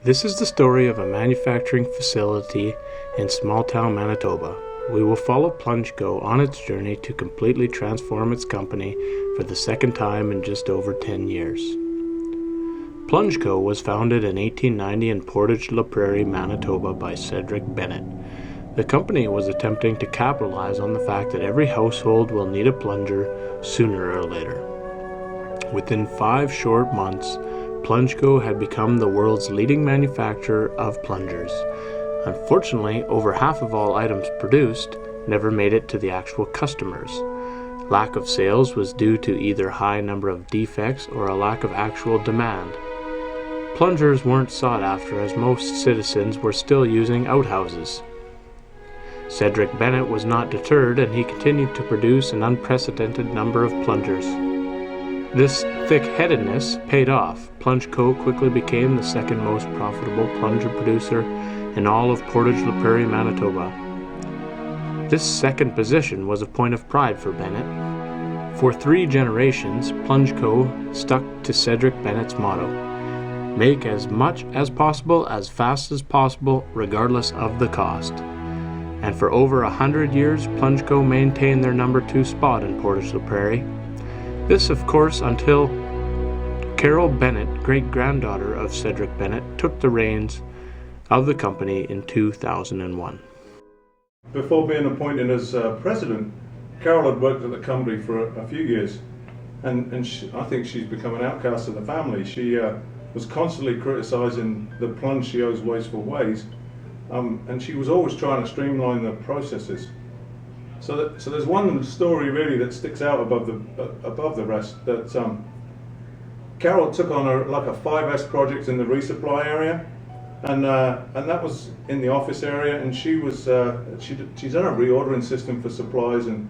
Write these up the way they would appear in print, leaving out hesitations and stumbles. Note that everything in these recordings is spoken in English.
This is the story of a manufacturing facility in small-town Manitoba. We will follow PlungeCo on its journey to completely transform its company for the second time in just over 10 years. PlungeCo was founded in 1890 in Portage la Prairie, Manitoba by Cedric Bennett. The company was attempting to capitalize on the fact that every household will need a plunger sooner or later. Within 5 short months, PlungeCo had become the world's leading manufacturer of plungers. Unfortunately, over half of all items produced never made it to the actual customers. Lack of sales was due to either high number of defects or a lack of actual demand. Plungers weren't sought after as most citizens were still using outhouses. Cedric Bennett was not deterred, and he continued to produce an unprecedented number of plungers. This thick-headedness paid off. PlungeCo quickly became the second most profitable plunger producer in all of Portage la Prairie, Manitoba. This second position was a point of pride for Bennett. For 3 generations, PlungeCo stuck to Cedric Bennett's motto: make as much as possible, as fast as possible, regardless of the cost. And for over 100 years, PlungeCo maintained their number 2 spot in Portage la Prairie. This, of course, until Carol Bennett, great-granddaughter of Cedric Bennett, took the reins of the company in 2001. Before being appointed as president, Carol had worked at the company for a few years, and I think she's become an outcast of the family. She was constantly criticising the Plunge CEO's wasteful ways, and she was always trying to streamline the processes. So there's one story really that sticks out above the rest, that Carol took on a 5S project in the resupply area, and that was in the office area, and she's done a reordering system for supplies, and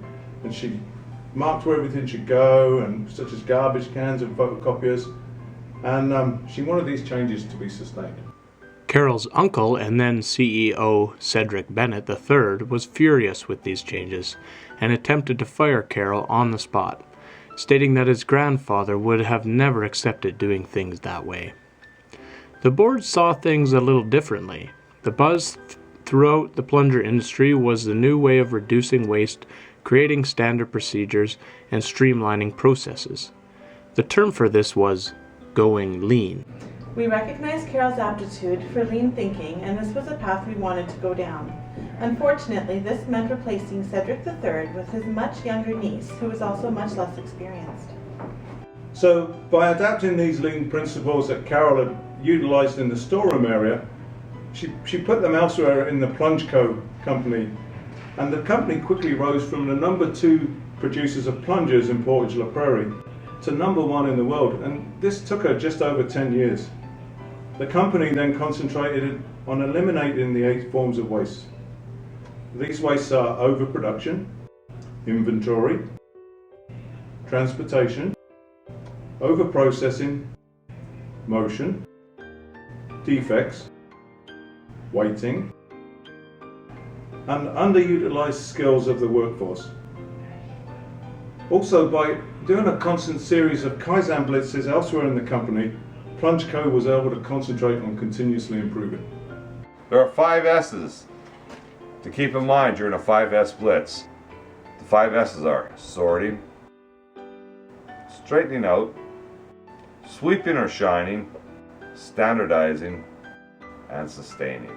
she marked where everything should go, and such as garbage cans and photocopiers, and she wanted these changes to be sustained. Carol's uncle and then CEO Cedric Bennett III was furious with these changes and attempted to fire Carol on the spot, stating that his grandfather would have never accepted doing things that way. The board saw things a little differently. The buzz throughout the plunger industry was the new way of reducing waste, creating standard procedures, and streamlining processes. The term for this was going lean. We recognized Carol's aptitude for lean thinking, and this was a path we wanted to go down. Unfortunately, this meant replacing Cedric III with his much younger niece, who was also much less experienced. So, by adapting these lean principles that Carol had utilized in the storeroom area, she put them elsewhere in the PlungeCo company, and the company quickly rose from the number 2 producers of plungers in Portage la Prairie to number 1 in the world, and this took her just over 10 years. The company then concentrated on eliminating the 8 forms of waste. These wastes are overproduction, inventory, transportation, overprocessing, motion, defects, waiting, and underutilized skills of the workforce. Also, by doing a constant series of Kaizen blitzes elsewhere in the company, PlungeCo was able to concentrate on continuously improving. There are 5 S's to keep in mind during a 5S blitz. The 5 S's are sorting, straightening out, sweeping or shining, standardizing, and sustaining.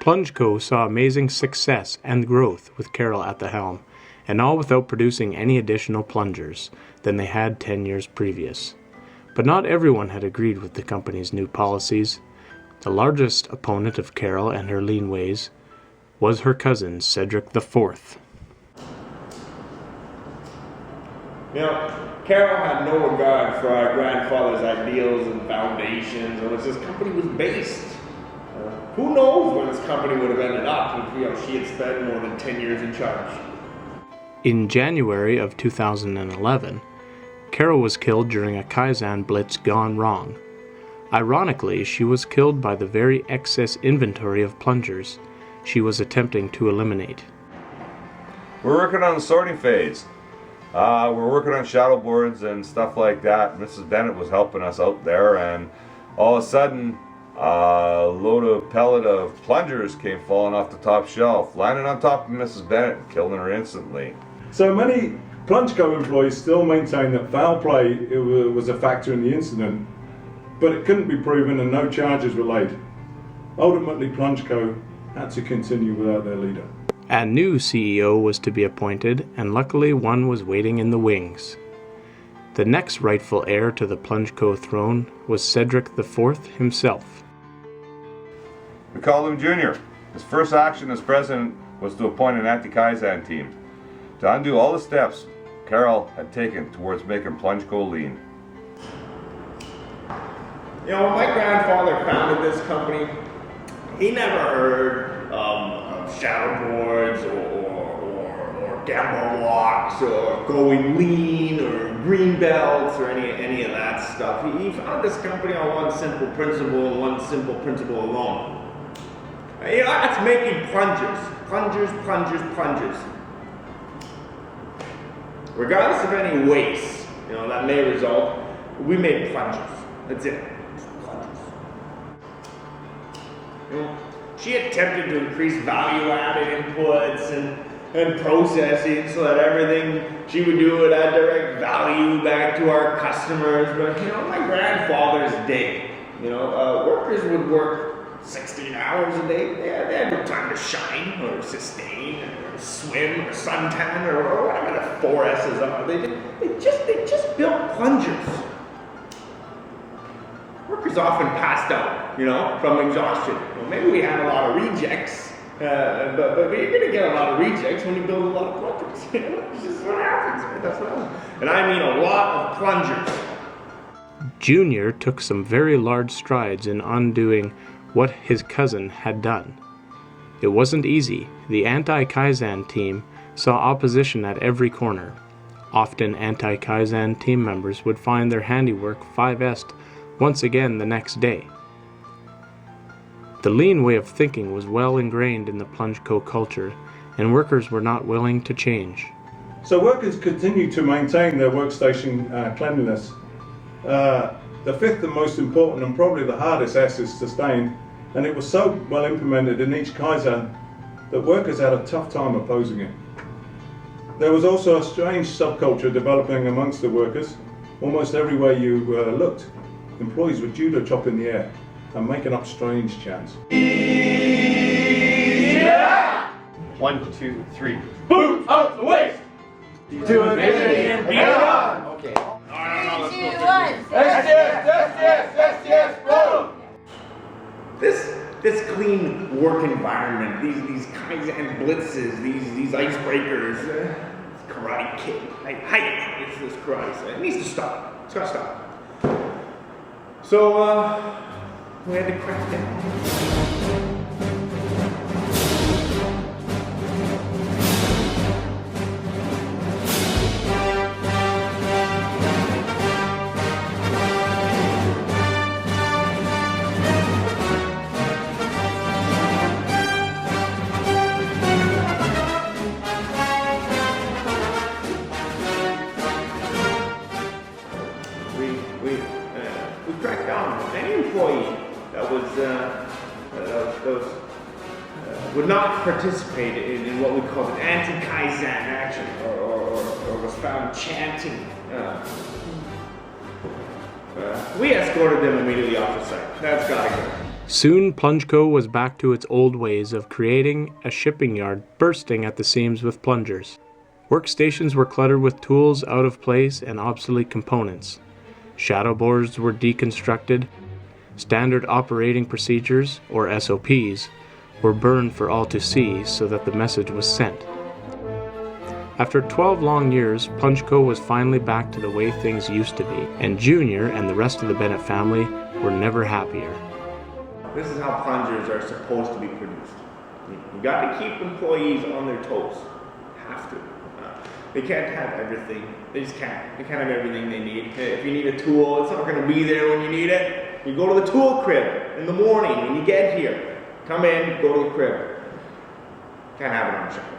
PlungeCo saw amazing success and growth with Carol at the helm, and all without producing any additional plungers than they had 10 years previous. But not everyone had agreed with the company's new policies. The largest opponent of Carol and her lean ways was her cousin, Cedric IV. Carol had no regard for our grandfather's ideals and foundations on which this company was based. Who knows where this company would have ended up if she had spent more than 10 years in charge. In January of 2011, Carol was killed during a Kaizen blitz gone wrong. Ironically, she was killed by the very excess inventory of plungers she was attempting to eliminate. We're working on the sorting phase. We're working on shadow boards and stuff like that. Mrs. Bennett was helping us out there, and all of a sudden A load pellet of plungers came falling off the top shelf, landing on top of Mrs. Bennett and killing her instantly. So many PlungeCo employees still maintain that foul play was a factor in the incident, but it couldn't be proven and no charges were laid. Ultimately, PlungeCo had to continue without their leader. A new CEO was to be appointed, and luckily one was waiting in the wings. The next rightful heir to the PlungeCo throne was Cedric IV himself. We called him Junior. His first action as president was to appoint an anti-Kaizen team to undo all the steps Carol had taken towards making PlungeCo lean. You know, when my grandfather founded this company, he never heard of shadow boards or gamble walks or going lean or green belts or any of that stuff. He founded this company on one simple principle and one simple principle alone. You know, that's making plungers. Plungers. Regardless of any waste, you know, that may result, we made plungers. That's it. Plungers. You know, she attempted to increase value-added inputs and processing so that everything she would do would add direct value back to our customers. But, you know, my grandfather's day, you know, workers would work 16 hours a day. They had no time to shine or sustain or swim or suntan or whatever the 4 S's are. They just built plungers. Workers often passed out, you know, from exhaustion. Well, maybe we had a lot of rejects, but you're going to get a lot of rejects when you build a lot of plungers. You know, it's just what happens. Right? That's what happens. And I mean a lot of plungers. Junior took some very large strides in undoing what his cousin had done. It wasn't easy. The anti-Kaizen team saw opposition at every corner. Often anti-Kaizen team members would find their handiwork 5S'd once again the next day. The lean way of thinking was well ingrained in the PlungeCo culture, and workers were not willing to change. So workers continue to maintain their workstation cleanliness. The fifth and most important and probably the hardest S is sustain, and it was so well implemented in each Kaizen that workers had a tough time opposing it. There was also a strange subculture developing amongst the workers. Almost everywhere you looked, employees were judo chop in the air and making up strange chants. Yeah! 1, 2, 3. Boots out the waist! To infinity and beyond! Okay. 3, 2, 1. Yes, boom! This clean work environment, these Kaizen blitzes, these icebreakers, Karate Kid, hi, it's this karate. It needs to stop. It's got to stop. So we had to crack down. We cracked down on any employee that would not participate in what we call an anti-Kaizen action or was found chanting. We escorted them immediately off the site. That's gotta go. Soon, PlungeCo was back to its old ways of creating a shipping yard bursting at the seams with plungers. Workstations were cluttered with tools out of place and obsolete components. Shadow boards were deconstructed. Standard operating procedures, or SOPs, were burned for all to see so that the message was sent. After 12 long years, PlungeCo was finally back to the way things used to be, and Junior and the rest of the Bennett family were never happier. This is how plungers are supposed to be produced. You got to keep employees on their toes. Have to. They can't have everything. They just can't. They can't have everything they need. If you need a tool, it's not going to be there when you need it. You go to the tool crib in the morning when you get here. Come in, go to the crib. Can't have it on the shelf.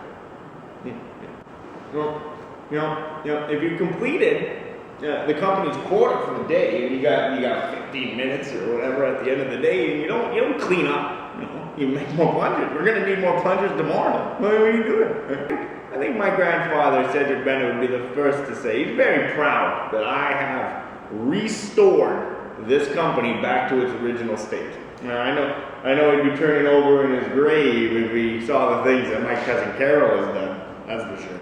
You know, if you completed the company's quarter for the day, and you got 15 minutes or whatever at the end of the day, and you don't clean up. You make more plungers. We're gonna need more plungers tomorrow. What are you doing? I think my grandfather, Cedric Bennett, would be the first to say he's very proud that I have restored this company back to its original state. Now, I know he'd be turning over in his grave if he saw the things that my cousin Carol has done. That's for sure.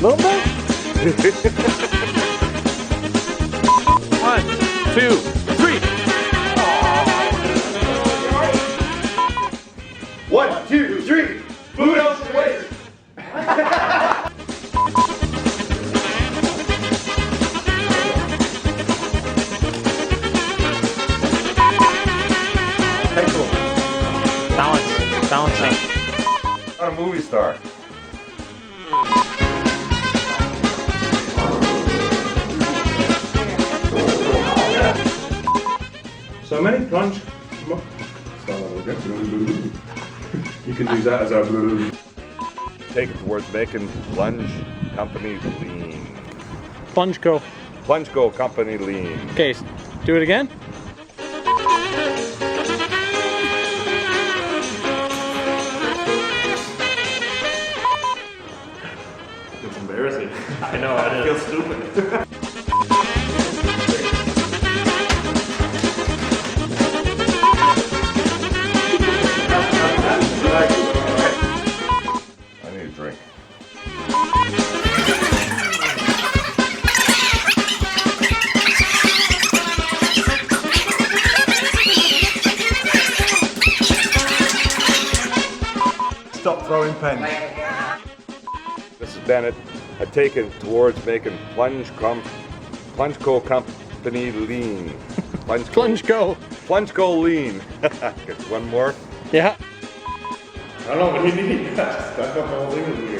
Little bit? 1, 2, 3. 1, 2, 3. Food out the waste. Balance out. Not a movie star. So many plunge. Start over again. You can use that as our. Take it towards making Plunge Company lean. Plunge go. Plunge Go Company lean. Okay, do it again. It's embarrassing. I know, I feel stupid. I need a drink. Stop throwing pens. Mrs. Bennett had taken towards making Plunge Go Company lean. Plunge go. Plunge Go lean. One more. Yeah. I don't know what you need. Stuff up the whole thing with you.